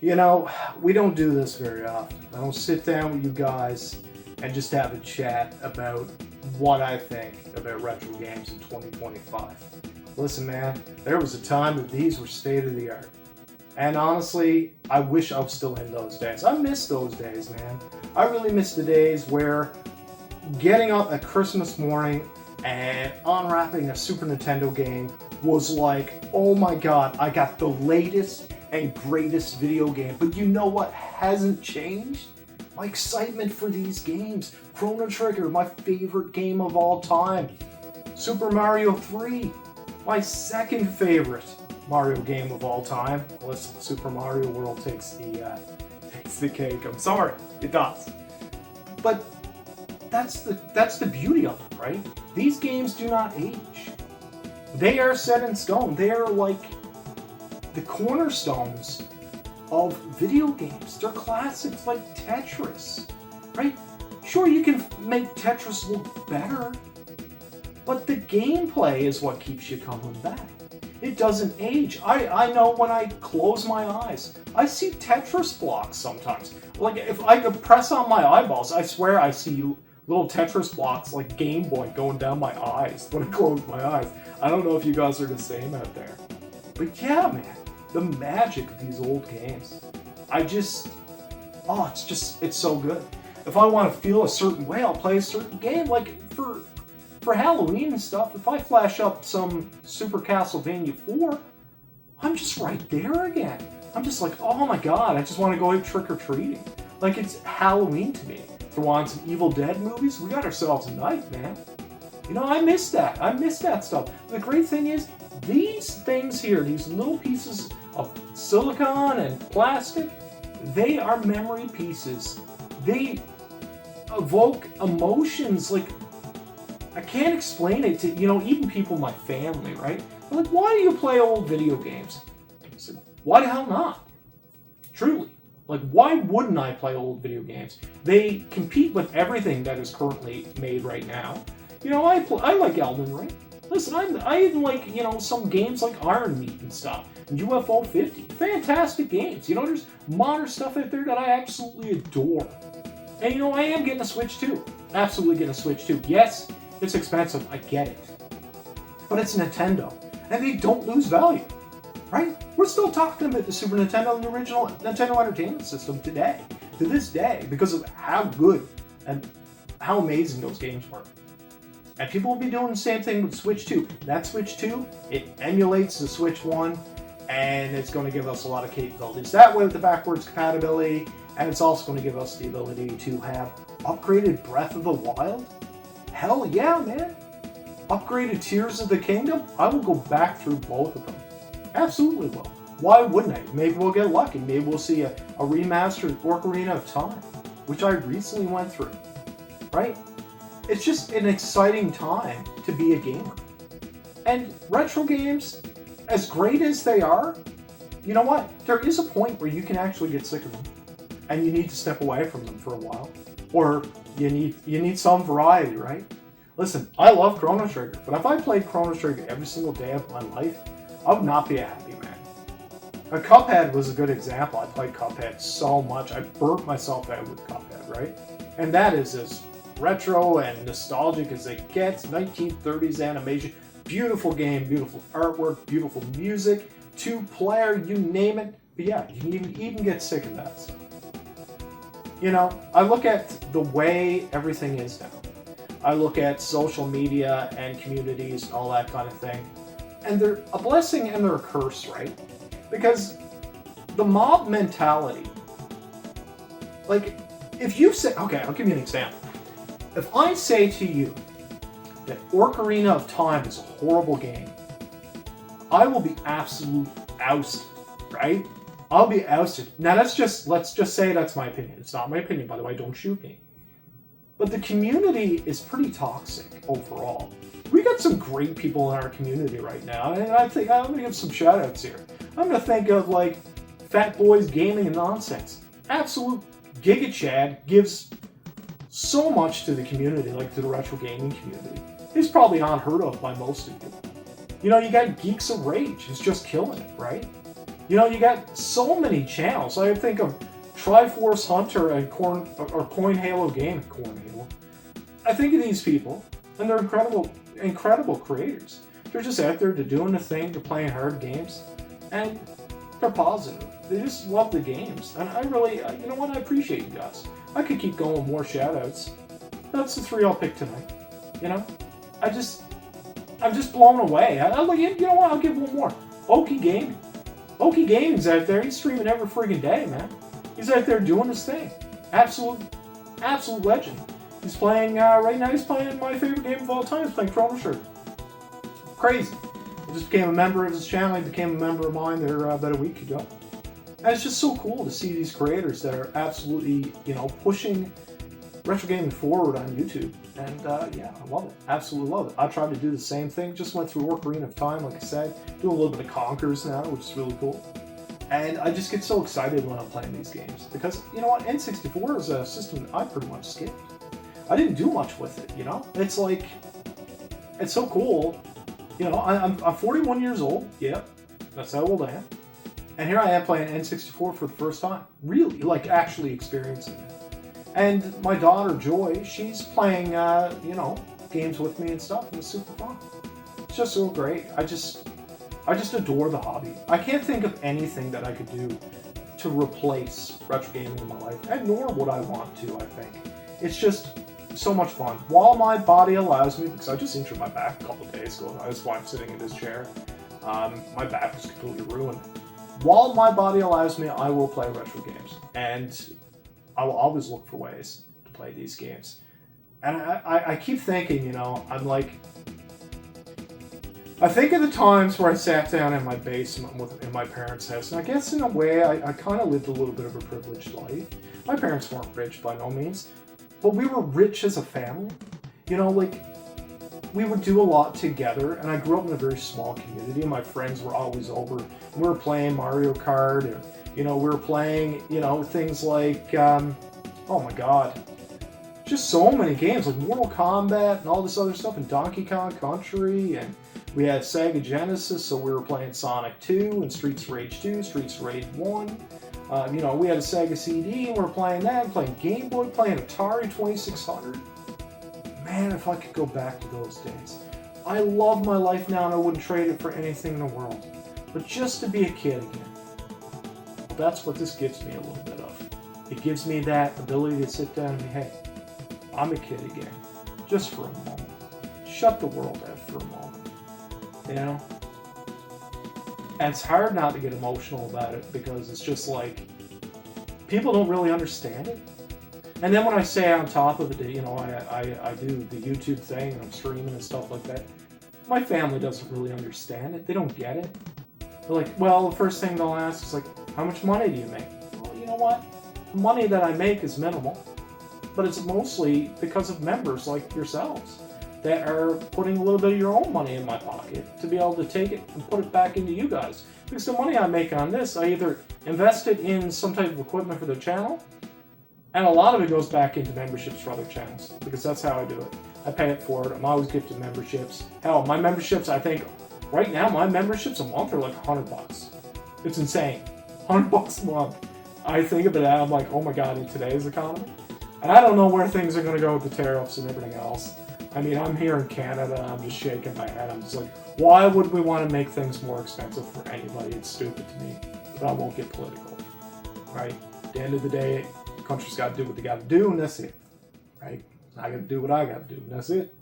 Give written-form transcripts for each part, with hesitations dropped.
You know, we don't do this very often. I don't sit down with you guys and just have a chat about what I think about retro games in 2025. Listen, man, there was a time that these were state of the art. And honestly, I wish I was still in those days. I miss those days, man. I really miss the days where getting up at Christmas morning and unwrapping a Super Nintendo game was like, oh my god, I got the latest and greatest video game. But you know what hasn't changed? My excitement for these games. Chrono Trigger, my favorite game of all time. Super Mario 3, my second favorite Mario game of all time. Listen, Super Mario World takes the cake. I'm sorry, it does. But that's the beauty of it, right? These games do not age. They are set in stone. They are like the cornerstones of video games. They're classics like Tetris, right? Sure, you can make Tetris look better, but the gameplay is what keeps you coming back. It doesn't age. I know when I close my eyes, I see Tetris blocks sometimes. Like if I could press on my eyeballs, I swear I see little Tetris blocks like Game Boy going down my eyes when I close my eyes. I don't know if you guys are the same out there. But yeah, man, the magic of these old games. It's so good. If I want to feel a certain way, I'll play a certain game. Like for Halloween and stuff, if I flash up some Super Castlevania 4, I'm just right there again. I'm just like, oh my god, I just want to go trick-or-treating. Like, it's Halloween to me. Throw on some Evil Dead movies, we got ourselves a night, man. You know, I miss that. I miss that stuff. The great thing is, these things here, these little pieces of silicone and plastic, they are memory pieces. They evoke emotions. Like, I can't explain it to, even people in my family, right? They're like, why do you play old video games? I said, why the hell not? Truly. Like, why wouldn't I play old video games? They compete with everything that is currently made right now. I like Elden Ring. Listen, I even like, some games like Iron Meat and stuff. And UFO 50. Fantastic games. There's modern stuff out there that I absolutely adore. And, I am getting a Switch too. Absolutely getting a Switch too. Yes, it's expensive. I get it. But it's Nintendo. And they don't lose value. Right? We're still talking about the Super Nintendo and the original Nintendo Entertainment System today. To this day. Because of how good and how amazing those games were. And people will be doing the same thing with Switch 2. That Switch 2, it emulates the Switch 1, and it's going to give us a lot of capabilities that way with the backwards compatibility, and it's also going to give us the ability to have upgraded Breath of the Wild. Hell yeah, man. Upgraded Tears of the Kingdom. I will go back through both of them. Absolutely will. Why wouldn't I? Maybe we'll get lucky. Maybe we'll see a remastered Ocarina of Time, which I recently went through. Right? It's just an exciting time to be a gamer. And retro games, as great as they are, you know what? There is a point where you can actually get sick of them. And you need to step away from them for a while. Or you need some variety, right? Listen, I love Chrono Trigger, but if I played Chrono Trigger every single day of my life, I would not be a happy man. Cuphead was a good example. I played Cuphead so much. I burnt myself out with Cuphead, right? And that is as retro and nostalgic as it gets. 1930s animation. Beautiful game, beautiful artwork, beautiful music. 2-player, you name it. But yeah, you can even get sick of that stuff. I look at the way everything is now. I look at social media and communities and all that kind of thing. And they're a blessing and they're a curse, right? Because the mob mentality, like, if you say, okay, I'll give you an example. If I say to you that Ocarina of Time is a horrible game, I will be absolutely ousted, right? I'll be ousted. Now let's just say that's my opinion. It's not my opinion, by the way, don't shoot me. But the community is pretty toxic overall. We got some great people in our community right now, and I think I'm gonna give some shout outs here. I'm gonna think of like Fat Boys Gaming and Nonsense. Absolute Giga Chad gives so much to the community, like to the retro gaming community. He's probably unheard of by most of you. You got Geeks of Rage who's just killing it, right? You know, you got so many channels. I think of Triforce Hunter and Coin Halo Game, Corn Halo. I think of these people, and they're incredible creators. They're just out there, they're doing the thing, they're playing hard games, and they're positive. They just love the games, and I really, you know what, I appreciate you guys. I could keep going with more shout-outs. That's the 3 I'll pick tonight. You know, I'm just blown away. You know what, I'll give one more. Oki Gaming. Oki Gaming's out there, he's streaming every friggin' day, man. He's out there doing his thing. Absolute legend. He's playing, right now he's playing my favorite game of all time. He's playing Chrono Trigger. Crazy. I just became a member of his channel. He became a member of mine there about a week ago. And it's just so cool to see these creators that are absolutely, you know, pushing retro gaming forward on YouTube. And yeah, I love it. Absolutely love it. I tried to do the same thing. Just went through Ocarina of Time, like I said. Doing a little bit of Conkers now, which is really cool. And I just get so excited when I'm playing these games. Because, you know what, N64 is a system that I pretty much skipped. I didn't do much with it, you know? It's like, it's so cool. You know, I'm 41 years old. Yeah, that's how old I am. And here I am playing N64 for the first time. Really, like actually experiencing it. And my daughter, Joy, she's playing, you know, games with me and stuff. And it's super fun. It's just so great. I just adore the hobby. I can't think of anything that I could do to replace retro gaming in my life. And nor would I want to, I think. It's just so much fun. While my body allows me, because I just injured my back a couple of days ago. That's why I'm sitting in this chair. My back was completely ruined. While my body allows me, I will play retro games. And I will always look for ways to play these games. And I keep thinking, you know, I'm like, I think of the times where I sat down in my basement in my parents' house, and I guess in a way I kind of lived a little bit of a privileged life. My parents weren't rich by no means, but we were rich as a family. You know, like, we would do a lot together, and I grew up in a very small community, and my friends were always over. We were playing Mario Kart, or, you know, we were playing, you know, things like, oh my god, just so many games, like Mortal Kombat and all this other stuff, and Donkey Kong Country, and we had Sega Genesis, so we were playing Sonic 2, and Streets of Rage 2, Streets of Rage 1. You know, we had a Sega CD, and we were playing that, playing Game Boy, playing Atari 2600. Man, if I could go back to those days. I love my life now, and I wouldn't trade it for anything in the world. But just to be a kid again. That's what this gives me a little bit of. It gives me that ability to sit down and be, hey, I'm a kid again. Just for a moment. Shut the world out for a moment. You know? And it's hard not to get emotional about it, because it's just like, people don't really understand it. And then when I say on top of it, you know, I do the YouTube thing, and I'm streaming and stuff like that, my family doesn't really understand it. They don't get it. They're like, well, the first thing they'll ask is like, how much money do you make? Well, you know what? The money that I make is minimal, but it's mostly because of members like yourselves that are putting a little bit of your own money in my pocket to be able to take it and put it back into you guys. Because the money I make on this, I either invest it in some type of equipment for the channel, and a lot of it goes back into memberships for other channels, because that's how I do it. I pay it forward. I'm always gifted memberships. Hell, my memberships, I think, right now, my memberships a month are like $100. It's insane. $100 a month. I think of it, I'm like, oh my god, in today's economy. And I don't know where things are going to go with the tariffs and everything else. I mean, I'm here in Canada, I'm just shaking my head. I'm just like, why would we want to make things more expensive for anybody? It's stupid to me. But I won't get political. Right? At the end of the day, the country's got to do what they got to do, and that's it. Right? I got to do what I got to do, and that's it.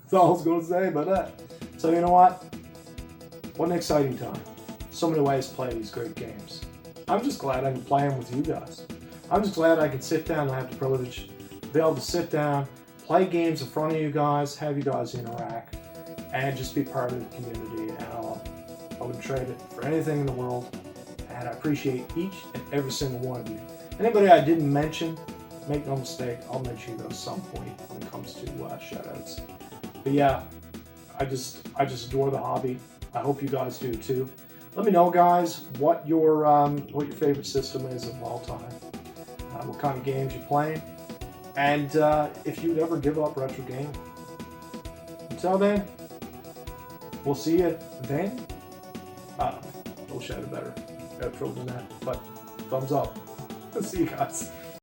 That's all I was going to say about that. So, you know what? What an exciting time. So many ways to play these great games. I'm just glad I can play them with you guys. I'm just glad I can sit down and have the privilege to be able to sit down, play games in front of you guys, have you guys interact, and just be part of the community. And I wouldn't trade it for anything in the world. And I appreciate each and every single one of you. Anybody I didn't mention, make no mistake, I'll mention you at some point when it comes to shoutouts. But yeah, I just adore the hobby. I hope you guys do too. Let me know, guys, what your favorite system is of all time. What kind of games you're playing. And if you'd ever give up retro gaming. Until then, we'll see you then. We'll shout it better. got trouble in that. But thumbs up. See you guys.